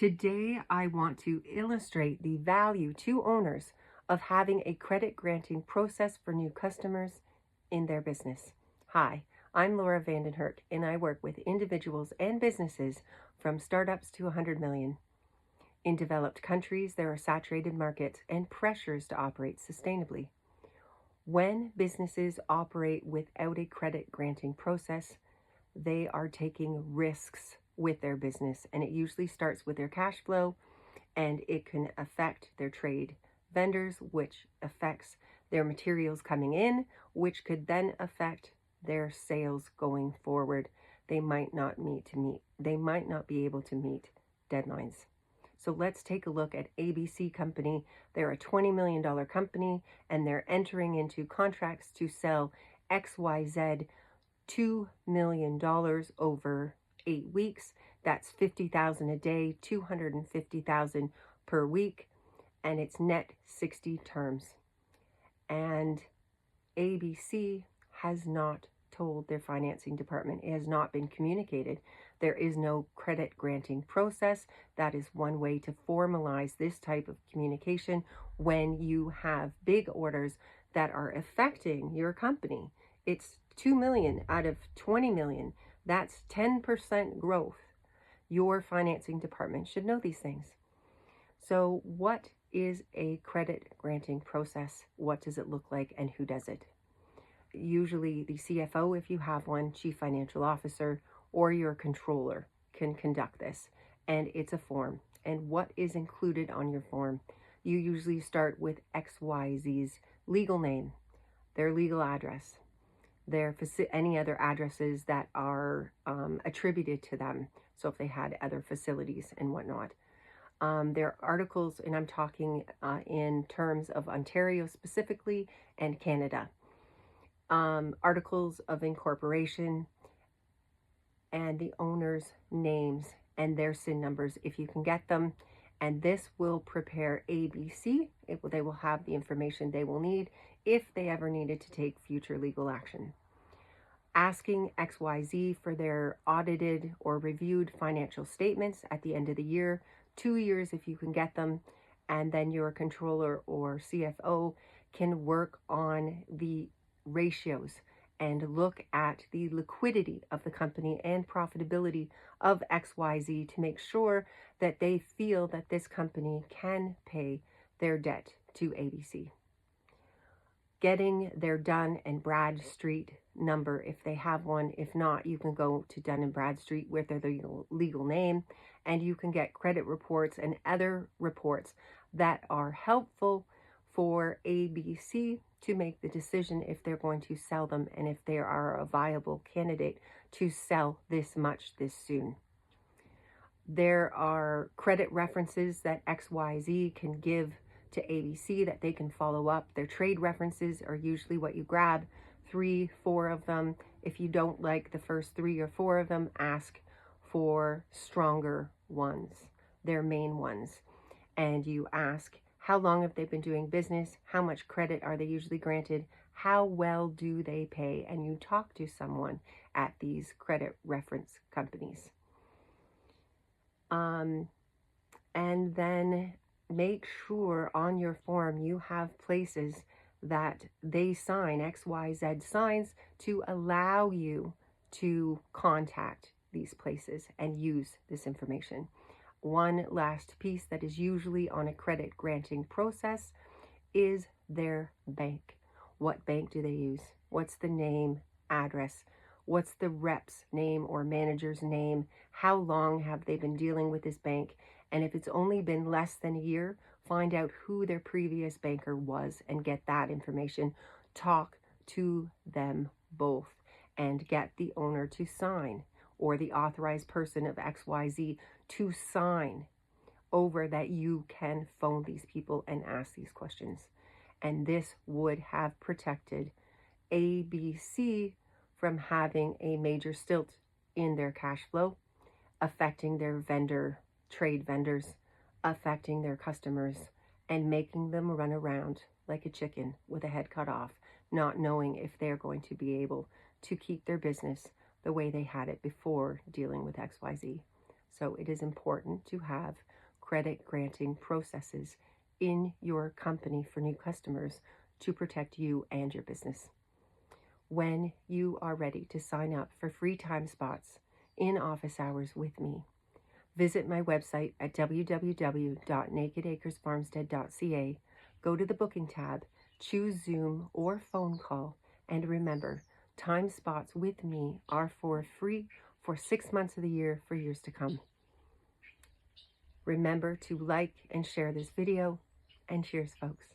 Today, I want to illustrate the value to owners of having a credit granting process for new customers in their business. Hi, I'm Laura Vandenherk, and I work with individuals and businesses from startups to 100 million. In developed countries, there are saturated markets and pressures to operate sustainably. When businesses operate without a credit granting process, they are taking risks with their business, and it usually starts with their cash flow, and it can affect their trade vendors, which affects their materials coming in, which could then affect their sales going forward. They might not be able to meet deadlines. So let's take a look at ABC Company. They're a $20 million company, and they're entering into contracts to sell XYZ $2 million over 8 weeks. That's $50,000 a day, $250,000 per week, and it's net 60 terms. And ABC has not told their financing department. It has not been communicated. There is no credit granting process. That is one way to formalize this type of communication when you have big orders that are affecting your company. It's 2 million out of 20 million. That's 10% growth. Your financing department should know these things. So what is a credit granting process? What does it look like, and who does it? Usually the CFO, if you have one, Chief Financial Officer, or your controller can conduct this. And it's a form. And what is included on your form? You usually start with XYZ's legal name, their legal address, any other addresses that are attributed to them. So if they had other facilities and whatnot. Their articles, and I'm talking in terms of Ontario specifically and Canada. Articles of incorporation and the owner's names and their SIN numbers if you can get them. And this will prepare ABC. They will have the information they will need if they ever needed to take future legal action. Asking XYZ for their audited or reviewed financial statements at the end of the year, 2 years if you can get them, and then your controller or CFO can work on the ratios and look at the liquidity of the company and profitability of XYZ to make sure that they feel that this company can pay their debt to ABC. Getting their Dun and Bradstreet number if they have one. If not, you can go to Dun and Bradstreet with their legal name, and you can get credit reports and other reports that are helpful for ABC to make the decision if they're going to sell them and if they are a viable candidate to sell this much this soon. There are credit references that XYZ can give to ABC that they can follow up. Their trade references are usually what you grab, 3, 4 of them. If you don't like the first 3 or 4 of them, ask for stronger ones, their main ones. And you ask, how long have they been doing business? How much credit are they usually granted? How well do they pay? And you talk to someone at these credit reference companies. And then make sure on your form you have places that they sign, XYZ signs, to allow you to contact these places and use this information. One last piece that is usually on a credit granting process is their bank. What bank do they use? What's the name, address? What's the rep's name or manager's name? How long have they been dealing with this bank? And if it's only been less than a year, find out who their previous banker was and get that information. Talk to them both and get the owner to sign, or the authorized person of XYZ to sign over that you can phone these people and ask these questions. And this would have protected ABC from having a major stilt in their cash flow, affecting their trade vendors, affecting their customers, and making them run around like a chicken with a head cut off, not knowing if they're going to be able to keep their business the way they had it before dealing with XYZ. So it is important to have credit granting processes in your company for new customers to protect you and your business. When you are ready to sign up for free time spots in office hours with me, visit my website at www.nakedacresfarmstead.ca, go to the booking tab, choose Zoom or phone call, and remember, time spots with me are for free for 6 months of the year for years to come. Remember to like and share this video, and cheers, folks.